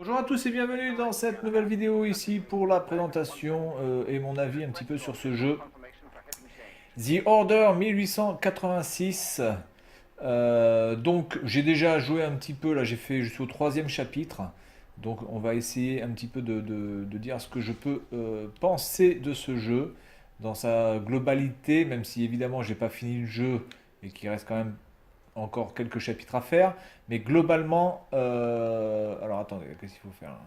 Bonjour à tous et bienvenue dans cette nouvelle vidéo ici pour la présentation et mon avis un petit peu sur ce jeu. The Order 1886. Donc j'ai déjà joué un petit peu, là j'ai fait jusqu'au troisième chapitre. Donc on va essayer un petit peu de dire ce que je peux penser de ce jeu dans sa globalité, même si évidemment j'ai pas fini le jeu et qu'il reste quand même encore quelques chapitres à faire. Mais globalement, alors attendez, qu'est-ce qu'il faut faire là?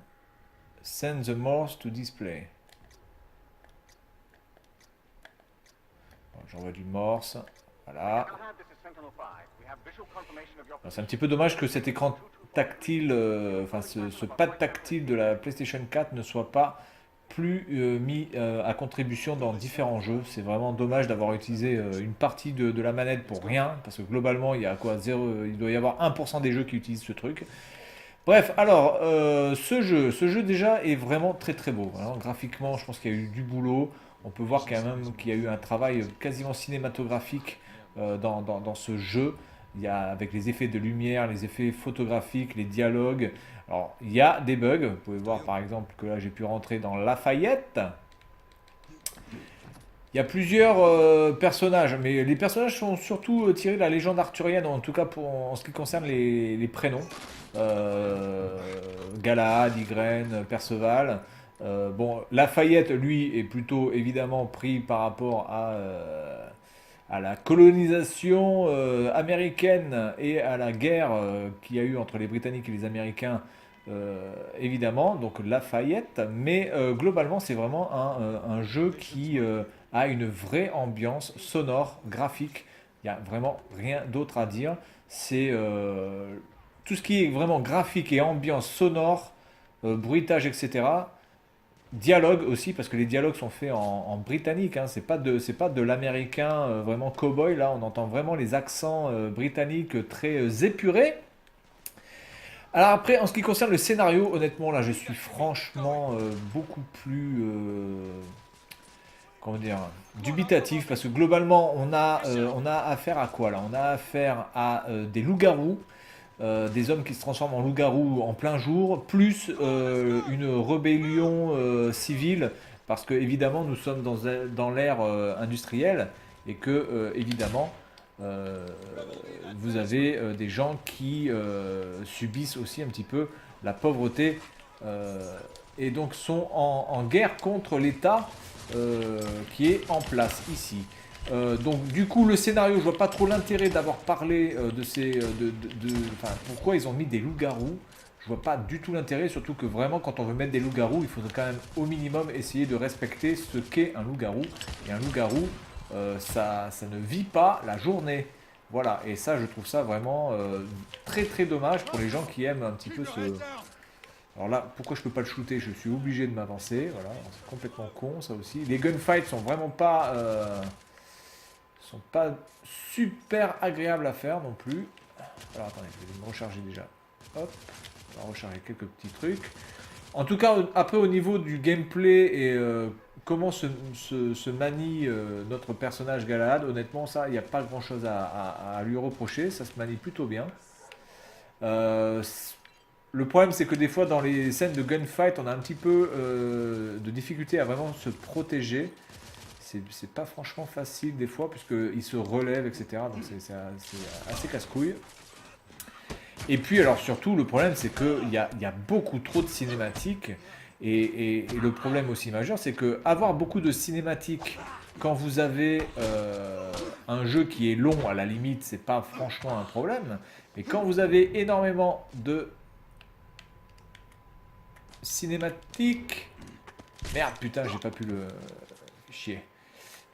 Send the Morse to display. Bon, j'envoie du Morse. Voilà. C'est un petit peu dommage que cet écran tactile, enfin ce pad tactile de la PlayStation 4 ne soit pas plus mis à contribution dans différents jeux. C'est vraiment dommage d'avoir utilisé une partie de la manette pour rien, parce que globalement il y a quoi, il doit y avoir 1% des jeux qui utilisent ce truc. Bref, alors, ce jeu déjà est vraiment très très beau. Alors, graphiquement, je pense qu'il y a eu du boulot. On peut voir quand même qu'il y a eu un travail quasiment cinématographique dans ce jeu. Il y a avec les effets de lumière, les effets photographiques, les dialogues. Alors, il y a des bugs. Vous pouvez voir par exemple que là j'ai pu rentrer dans Lafayette. Il y a plusieurs personnages, mais les personnages sont surtout tirés de la légende arthurienne, en tout cas en ce qui concerne les prénoms. Euh, Galahad, Ygraine, Perceval. Bon, Lafayette, lui, est plutôt évidemment pris par rapport à la colonisation américaine et à la guerre qu'il y a eu entre les Britanniques et les Américains, évidemment, donc Lafayette, mais globalement c'est vraiment un jeu qui a une vraie ambiance sonore, graphique, il n'y a vraiment rien d'autre à dire, c'est tout ce qui est vraiment graphique et ambiance sonore, bruitage, etc. Dialogue aussi, parce que les dialogues sont faits en britannique, hein. C'est pas de l'américain vraiment cow-boy, là on entend vraiment les accents britanniques très épurés. Alors après, en ce qui concerne le scénario, honnêtement, là je suis franchement beaucoup plus, comment dire, dubitatif, parce que globalement on a affaire à quoi là? On a affaire à des loups-garous, des hommes qui se transforment en loups-garous en plein jour, plus une rébellion civile, parce que évidemment nous sommes dans l'ère industrielle et que évidemment euh, vous avez des gens qui subissent aussi un petit peu la pauvreté euh, et donc sont en guerre contre l'État qui est en place ici. Donc du coup le scénario, je vois pas trop l'intérêt d'avoir parlé de ces, enfin, pourquoi ils ont mis des loups-garous. Je vois pas du tout l'intérêt, surtout que vraiment quand on veut mettre des loups-garous, il faudrait quand même au minimum essayer de respecter ce qu'est un loup-garou. Et un loup-garou, ça ne vit pas la journée. Voilà, et ça je trouve ça vraiment très très dommage pour les gens qui aiment un petit peu ce... Alors là, pourquoi je peux pas le shooter? Je suis obligé de m'avancer, voilà, c'est complètement con ça aussi. Les gunfights sont vraiment pas super agréables à faire non plus. Alors attendez, je vais me recharger déjà. Hop, on va recharger quelques petits trucs. En tout cas, après au niveau du gameplay et comment se manie notre personnage Galahad, honnêtement ça, il n'y a pas grand chose à lui reprocher, ça se manie plutôt bien. Euh, le problème c'est que des fois dans les scènes de gunfight, on a un petit peu de difficulté à vraiment se protéger. C'est pas franchement facile des fois, puisqu'il se relève, etc. Donc c'est assez casse-couille. Et puis, alors surtout, le problème, c'est qu'il y a beaucoup trop de cinématiques. Et le problème aussi majeur, c'est que avoir beaucoup de cinématiques quand vous avez un jeu qui est long, à la limite, c'est pas franchement un problème. Mais quand vous avez énormément de cinématiques. Merde, putain, j'ai pas pu le. Chier.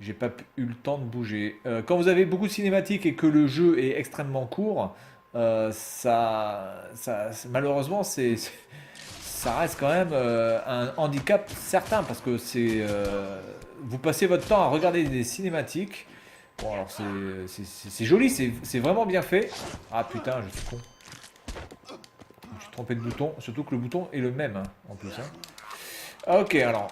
J'ai pas eu le temps de bouger. Quand vous avez beaucoup de cinématiques et que le jeu est extrêmement court, malheureusement, ça reste quand même un handicap certain parce que vous passez votre temps à regarder des cinématiques. Bon, alors c'est joli, c'est vraiment bien fait. Ah putain, je suis con. Je me suis trompé de bouton, surtout que le bouton est le même hein, en plus. Hein. Ok, alors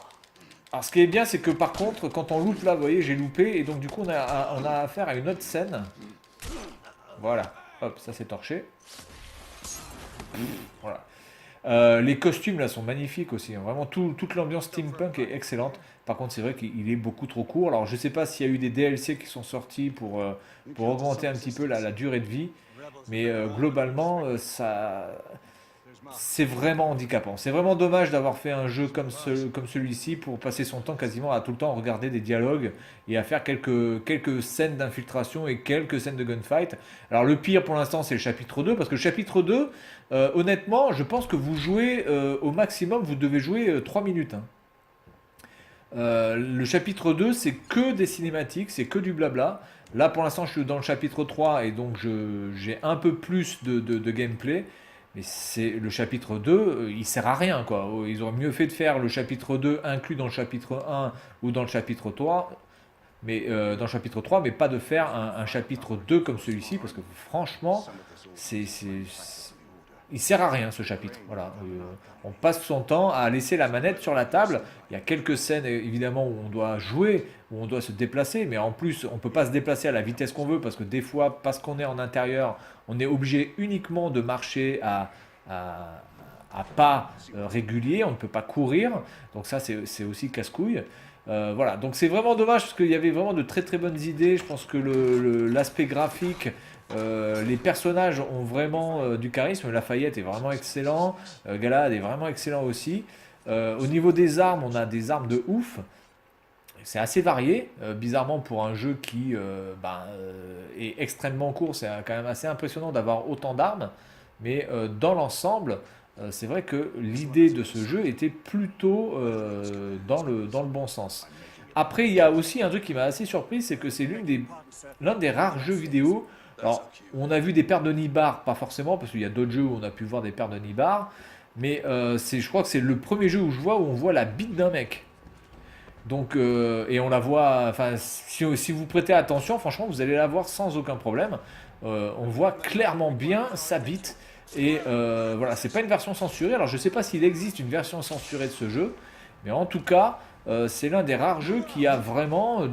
ce qui est bien, c'est que par contre, quand on loupe là, vous voyez, j'ai loupé, et donc du coup, on a affaire à une autre scène. Voilà, hop, ça c'est torché. Voilà. Les costumes là sont magnifiques aussi, hein. Vraiment toute l'ambiance steampunk est excellente. Par contre, c'est vrai qu'il est beaucoup trop court. Alors, je sais pas s'il y a eu des DLC qui sont sortis pour augmenter un petit peu la durée de vie, mais globalement, c'est vraiment handicapant. C'est vraiment dommage d'avoir fait un jeu comme celui-ci pour passer son temps quasiment à tout le temps regarder des dialogues et à faire quelques scènes d'infiltration et quelques scènes de gunfight. Alors le pire pour l'instant c'est le chapitre 2 parce que le chapitre 2, honnêtement, je pense que vous jouez au maximum, vous devez jouer 3 minutes, hein. Le chapitre 2 c'est que des cinématiques, c'est que du blabla. Là pour l'instant je suis dans le chapitre 3 et donc j'ai un peu plus de gameplay. Mais c'est le chapitre 2, il sert à rien quoi. Ils auraient mieux fait de faire le chapitre 2 inclus dans le chapitre 1 ou dans le chapitre 3, mais dans le chapitre 3, mais pas de faire un chapitre 2 comme celui-ci parce que franchement, il sert à rien ce chapitre. Voilà, on passe son temps à laisser la manette sur la table. Il y a quelques scènes évidemment où on doit jouer, où on doit se déplacer, mais en plus on peut pas se déplacer à la vitesse qu'on veut parce que des fois, parce qu'on est en intérieur, on est obligé uniquement de marcher à, à pas réguliers. On ne peut pas courir, donc ça c'est aussi casse-couille. Voilà, donc c'est vraiment dommage parce qu'il y avait vraiment de très très bonnes idées. Je pense que l'aspect graphique, les personnages ont vraiment du charisme. Lafayette est vraiment excellent. Galad est vraiment excellent aussi. Au niveau des armes, on a des armes de ouf. C'est assez varié, bizarrement pour un jeu qui est extrêmement court. C'est quand même assez impressionnant d'avoir autant d'armes. Mais dans l'ensemble, c'est vrai que l'idée de ce jeu était plutôt dans le bon sens. Après, il y a aussi un truc qui m'a assez surpris, c'est que c'est l'un des rares jeux vidéo. Alors, on a vu des paires de nibards, pas forcément, parce qu'il y a d'autres jeux où on a pu voir des paires de nibards, mais je crois que c'est le premier jeu où je vois où on voit la bite d'un mec. Donc, et on la voit, enfin, si vous prêtez attention, franchement, vous allez la voir sans aucun problème. On voit clairement bien sa bite. Et voilà, c'est pas une version censurée. Alors, je sais pas s'il existe une version censurée de ce jeu, mais en tout cas, c'est l'un des rares jeux qui a vraiment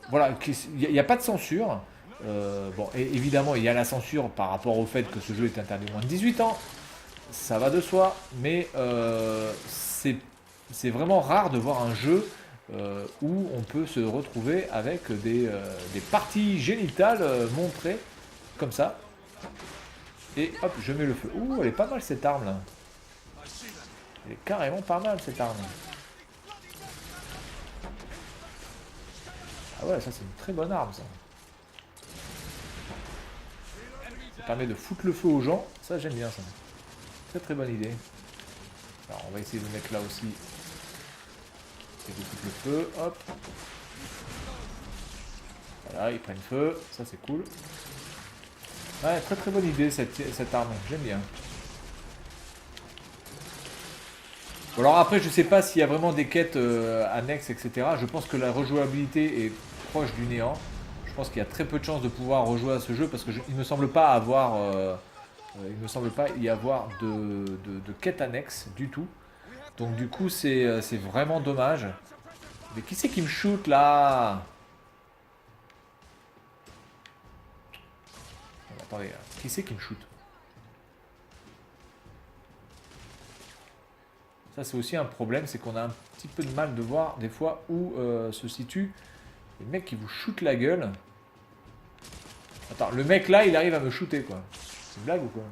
voilà, il n'y a pas de censure. Bon, et évidemment, il y a la censure par rapport au fait que ce jeu est interdit aux moins de 18 ans. Ça va de soi, mais c'est vraiment rare de voir un jeu où on peut se retrouver avec des parties génitales montrées comme ça. Et hop, je mets le feu. Ouh, elle est pas mal cette arme là. Elle est carrément pas mal cette arme. Ah ouais, ça c'est une très bonne arme ça. Ça permet de foutre le feu aux gens. Ça j'aime bien ça. Très très bonne idée. Alors on va essayer de mettre là aussi. Et de foutre le feu. Hop. Voilà, ils prennent feu. Ça c'est cool. Ouais, très très bonne idée cette arme. J'aime bien. Bon, alors après, je sais pas s'il y a vraiment des quêtes annexes, etc. Je pense que la rejouabilité est proche du néant. Je pense qu'il y a très peu de chances de pouvoir rejouer à ce jeu parce que il me semble pas avoir, il me semble pas y avoir de quête annexe du tout. Donc du coup, c'est vraiment dommage. Mais qui c'est qui me shoot là? Attendez, qui c'est qui me shoot? Ça c'est aussi un problème, c'est qu'on a un petit peu de mal de voir des fois où se situent les mecs qui vous shootent la gueule. Attends, le mec là il arrive à me shooter quoi. C'est une blague ou quoi?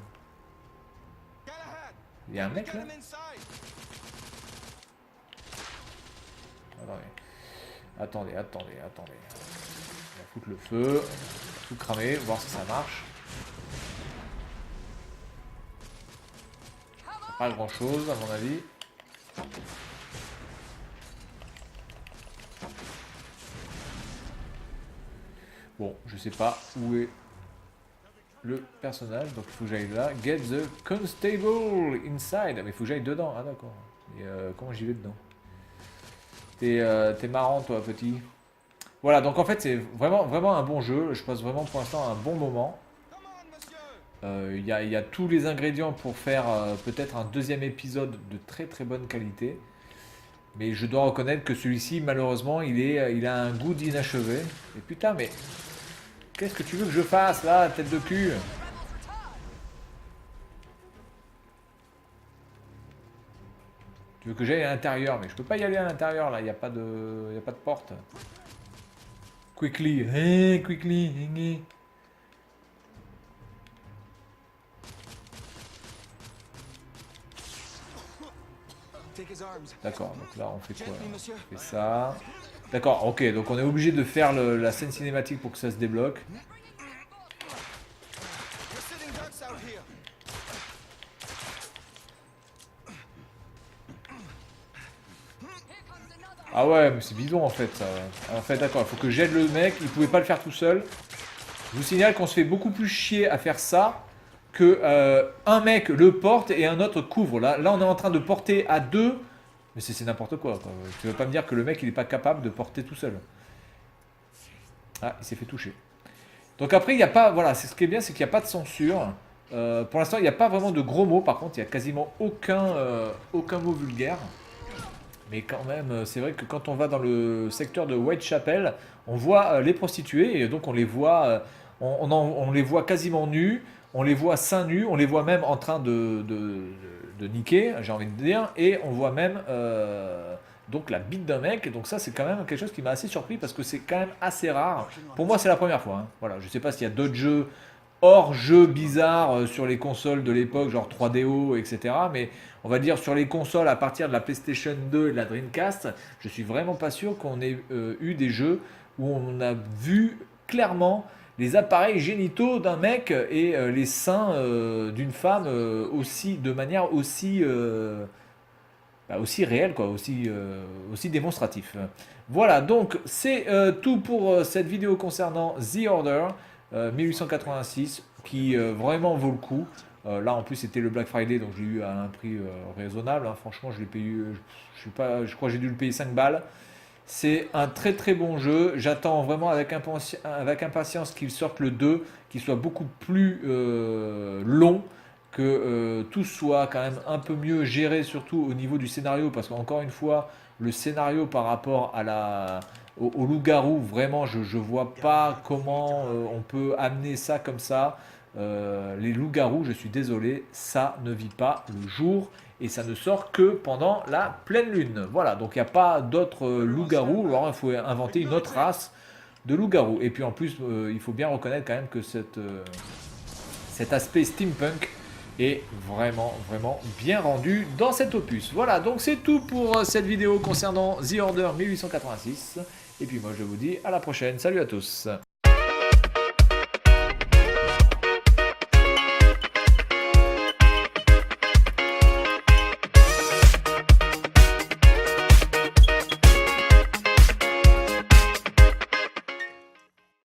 Il y a un mec là? Attendez. On va foutre le feu, on va tout cramer, voir si ça marche. Pas grand chose à mon avis. Bon, je sais pas où est le personnage, donc il faut que j'aille là. Get the constable inside. Mais il faut que j'aille dedans, ah d'accord. Et comment j'y vais dedans? T'es marrant toi petit. Voilà, donc en fait c'est vraiment, vraiment un bon jeu. Je passe vraiment pour l'instant un bon moment. Il y a tous les ingrédients pour faire peut-être un deuxième épisode de très très bonne qualité. Mais je dois reconnaître que celui-ci, malheureusement, il a un goût d'inachevé. Et putain, mais qu'est-ce que tu veux que je fasse là, tête de cul? Tu veux que j'aille à l'intérieur, mais je peux pas y aller à l'intérieur, là, il n'y a pas de... y a pas de porte. Quickly, hey, quickly, hey. D'accord, donc là on fait quoi là? On fait ça. D'accord, ok, donc on est obligé de faire la scène cinématique pour que ça se débloque. Ah ouais, mais c'est bidon en fait ça. En fait, d'accord, il faut que j'aide le mec, il pouvait pas le faire tout seul. Je vous signale qu'on se fait beaucoup plus chier à faire ça que un mec le porte et un autre couvre. Là, on est en train de porter à deux. Mais c'est n'importe quoi. Tu veux pas me dire que le mec il est pas capable de porter tout seul. Ah, il s'est fait toucher. Donc après, il n'y a pas. Voilà, ce qui est bien, c'est qu'il n'y a pas de censure. Pour l'instant, il n'y a pas vraiment de gros mots. Par contre, il n'y a quasiment aucun mot vulgaire. Mais quand même, c'est vrai que quand on va dans le secteur de Whitechapel, on voit les prostituées et donc on les voit, on les voit quasiment nus, on les voit seins nus, on les voit même en train de niquer, j'ai envie de dire, et on voit même donc la bite d'un mec. Et donc ça, c'est quand même quelque chose qui m'a assez surpris parce que c'est quand même assez rare. Pour moi, c'est la première fois. Hein. Voilà, je sais pas s'il y a d'autres jeux hors jeux bizarres sur les consoles de l'époque, genre 3DO, etc. Mais on va dire sur les consoles à partir de la PlayStation 2 et de la Dreamcast, je suis vraiment pas sûr qu'on ait eu des jeux où on a vu clairement les appareils génitaux d'un mec et les seins d'une femme aussi de manière aussi réelle, quoi, aussi démonstratif. Voilà, donc c'est tout pour cette vidéo concernant The Order 1886 qui vraiment vaut le coup. Là en plus c'était le Black Friday donc j'ai eu à un prix raisonnable. Hein. Franchement je l'ai payé, je sais pas, je crois que j'ai dû le payer 5 balles. C'est un très très bon jeu. J'attends vraiment avec impatience qu'il sorte le 2, qu'il soit beaucoup plus long, que tout soit quand même un peu mieux géré, surtout au niveau du scénario, parce qu'encore une fois, le scénario par rapport au loup-garou, vraiment, je ne vois pas comment on peut amener ça comme ça. Les loups-garous, je suis désolé, ça ne vit pas le jour et ça ne sort que pendant la pleine lune. Voilà, donc il n'y a pas d'autres loups-garous, alors il faut inventer une autre race de loups-garous. Et puis en plus, il faut bien reconnaître quand même que cet aspect steampunk est vraiment, vraiment bien rendu dans cet opus. Voilà, donc c'est tout pour cette vidéo concernant The Order 1886. Et puis moi je vous dis à la prochaine. Salut à tous.